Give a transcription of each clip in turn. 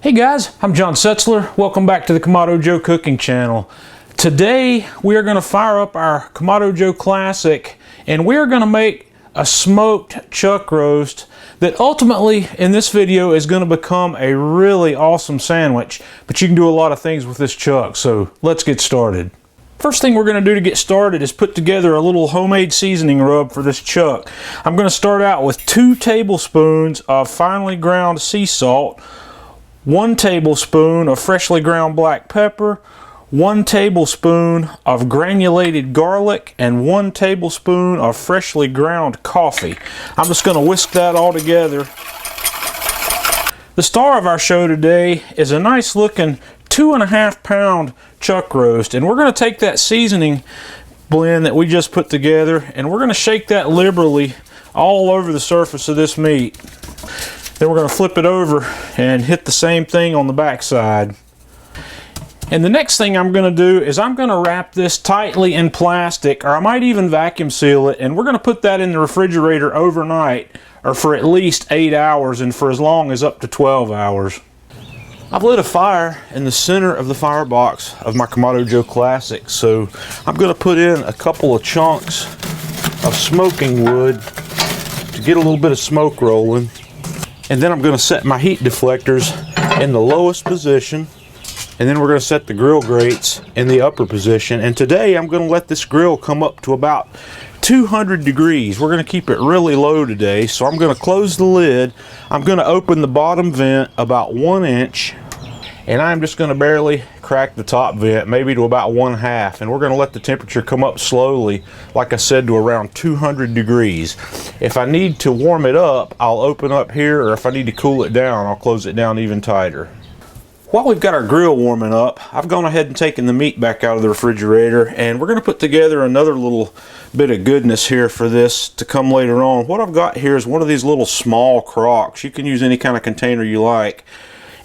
Hey guys, I'm John Setzler. Welcome back to the Kamado Joe cooking channel. Today we are going to fire up our Kamado Joe Classic and we are going to make a smoked chuck roast that ultimately in this video is going to become a really awesome sandwich, but you can do a lot of things with this chuck, so let's get started. First thing we're going to do to get started is put together a little homemade seasoning rub for this chuck. I'm going to start out with 2 tablespoons of finely ground sea salt, 1 tablespoon of freshly ground black pepper, 1 tablespoon of granulated garlic, and 1 tablespoon of freshly ground coffee. I'm just going to whisk that all together. The star of our show today is a nice looking 2.5 pound chuck roast, and we're going to take that seasoning blend that we just put together and we're going to shake that liberally all over the surface of this meat. Then we're going to flip it over and hit the same thing on the back side. And the next thing I'm going to do is I'm going to wrap this tightly in plastic, or I might even vacuum seal it, and we're going to put that in the refrigerator overnight, or for at least 8 hours, and for as long as up to 12 hours. I've lit a fire in the center of the firebox of my Kamado Joe Classic, so I'm going to put in a couple of chunks of smoking wood to get a little bit of smoke rolling. And then I'm going to set my heat deflectors in the lowest position, and then we're going to set the grill grates in the upper position. And today I'm going to let this grill come up to about 200 degrees. We're going to keep it really low today, so I'm going to close the lid. I'm going to open the bottom vent about 1 inch, and I'm just going to barely crack the top vent, maybe to about 1/2, and we're going to let the temperature come up slowly, like I said, to around 200 degrees. If I need to warm it up, I'll open up here, or if I need to cool it down, I'll close it down even tighter. While we've got our grill warming up, I've gone ahead and taken the meat back out of the refrigerator, and we're going to put together another little bit of goodness here for this to come later on. What I've got here is one of these little small crocks. You can use any kind of container you like.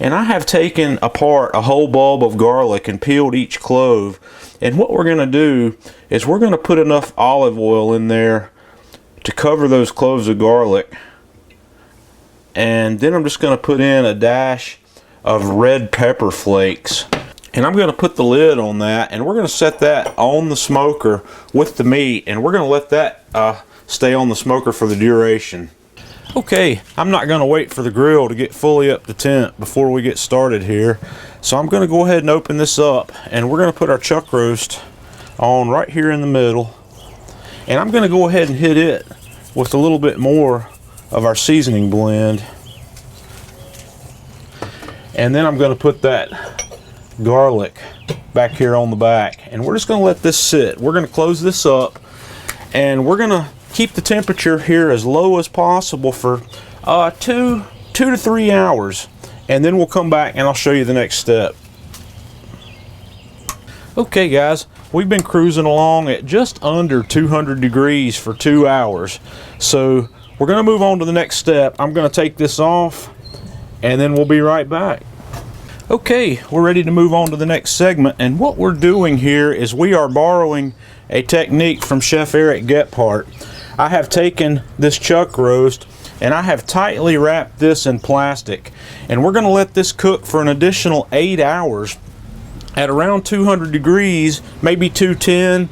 And I have taken apart a whole bulb of garlic and peeled each clove. And what we're going to do is we're going to put enough olive oil in there to cover those cloves of garlic. And then I'm just going to put in a dash of red pepper flakes. And I'm going to put the lid on that, and we're going to set that on the smoker with the meat, and we're going to let that stay on the smoker for the duration. Okay, I'm not going to wait for the grill to get fully up to temp before we get started here. So I'm going to go ahead and open this up, and we're going to put our chuck roast on right here in the middle. And I'm going to go ahead and hit it with a little bit more of our seasoning blend. And then I'm going to put that garlic back here on the back. And we're just going to let this sit. We're going to close this up, and we're going to keep the temperature here as low as possible for 2 to 3 hours, and then we'll come back and I'll show you the next step. Okay guys, we've been cruising along at just under 200 degrees for 2 hours, so we're going to move on to the next step. I'm going to take this off and then we'll be right back. Okay, we're ready to move on to the next segment, and what we're doing here is we are borrowing a technique from Chef Eric Gephart. I have taken this chuck roast and I have tightly wrapped this in plastic, and we're going to let this cook for an additional 8 hours at around 200 degrees, maybe 210,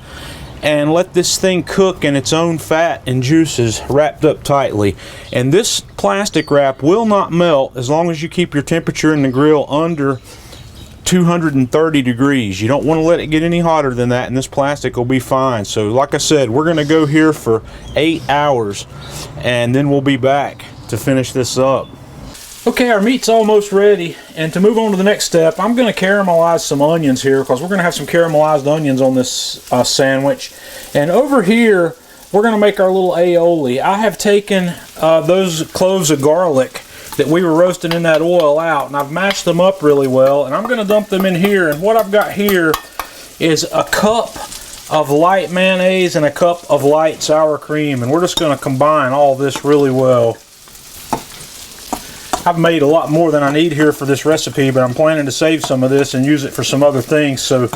and let this thing cook in its own fat and juices wrapped up tightly. And this plastic wrap will not melt as long as you keep your temperature in the grill under 230 degrees. You don't want to let it get any hotter than that, and this plastic will be fine. So like I said, we're going to go here for 8 hours, and then we'll be back to finish this up. Okay, our meat's almost ready, and to move on to the next step, I'm going to caramelize some onions here, because we're going to have some caramelized onions on this sandwich. And over here, we're going to make our little aioli. I have taken those cloves of garlic that we were roasting in that oil out, and I've mashed them up really well, and I'm going to dump them in here. And what I've got here is a cup of light mayonnaise and a cup of light sour cream, and we're just going to combine all this really well. I've made a lot more than I need here for this recipe, but I'm planning to save some of this and use it for some other things. So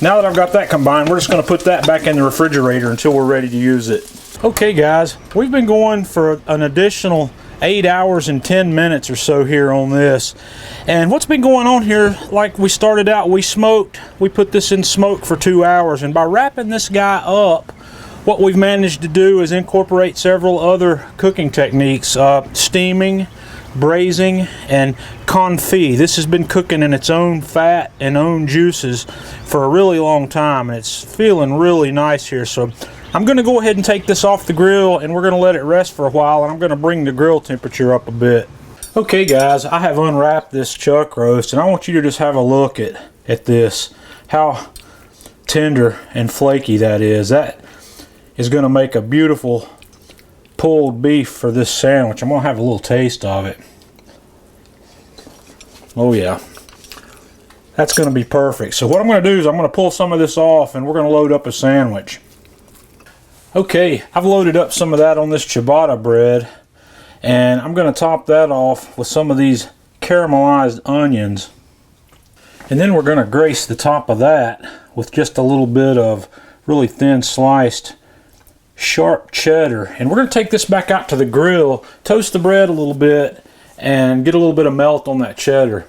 now that I've got that combined, we're just going to put that back in the refrigerator until we're ready to use it. Okay guys, we've been going for an additional 8 hours and 10 minutes or so here on this. And what's been going on here, like we started out, we put this in smoke for 2 hours, and by wrapping this guy up, what we've managed to do is incorporate several other cooking techniques, steaming, braising, and confit. This has been cooking in its own fat and own juices for a really long time, and it's feeling really nice here. So I'm going to go ahead and take this off the grill, and we're going to let it rest for a while, and I'm going to bring the grill temperature up a bit. Okay guys, I have unwrapped this chuck roast, and I want you to just have a look at this, how tender and flaky that is. That is going to make a beautiful pulled beef for this sandwich. I'm going to have a little taste of it. Oh yeah, that's going to be perfect. So what I'm going to do is I'm going to pull some of this off, and we're going to load up a sandwich. Okay, I've loaded up some of that on this ciabatta bread, and I'm going to top that off with some of these caramelized onions. And then we're going to grace the top of that with just a little bit of really thin sliced sharp cheddar. And we're going to take this back out to the grill, toast the bread a little bit, and get a little bit of melt on that cheddar.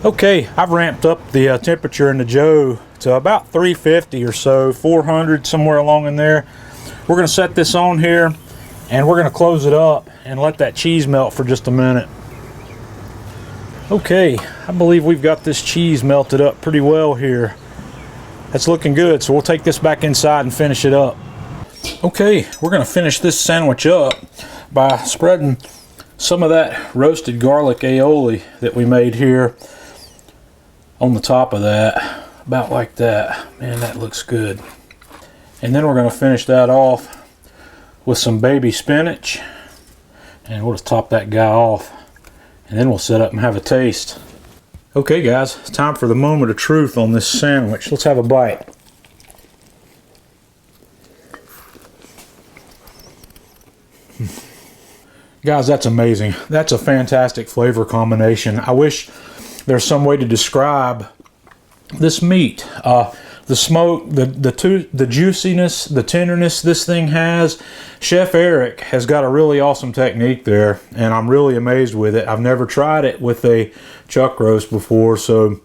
Okay, I've ramped up the temperature in the Joe to about 350 or so, 400, somewhere along in there. We're going to set this on here, and we're going to close it up and let that cheese melt for just a minute. Okay, I believe we've got this cheese melted up pretty well here. That's looking good, so we'll take this back inside and finish it up. Okay, we're going to finish this sandwich up by spreading some of that roasted garlic aioli that we made here on the top of that, about like that. Man, that looks good. And then we're going to finish that off with some baby spinach, and we'll just top that guy off, and then we'll set up and have a taste. Okay guys, it's time for the moment of truth on this sandwich. Let's have a bite. Guys, that's amazing. That's a fantastic flavor combination. I wish there's some way to describe this meat. The smoke, the juiciness, the tenderness this thing has. Chef Eric has got a really awesome technique there, and I'm really amazed with it. I've never tried it with a chuck roast before, so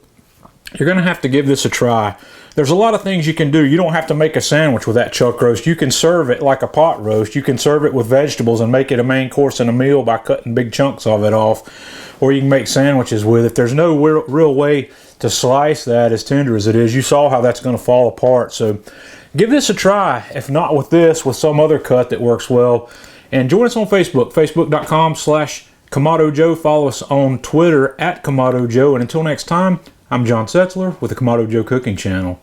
you're going to have to give this a try. There's a lot of things you can do. You don't have to make a sandwich with that chuck roast. You can serve it like a pot roast. You can serve it with vegetables and make it a main course in a meal by cutting big chunks of it off. Or you can make sandwiches with it. There's no real way to slice that as tender as it is. You saw how that's going to fall apart. So give this a try. If not with this, with some other cut that works well. And join us on Facebook, facebook.com/Kamado Joe. Follow us on Twitter @Kamado Joe. And until next time, I'm John Setzler with the Kamado Joe Cooking Channel.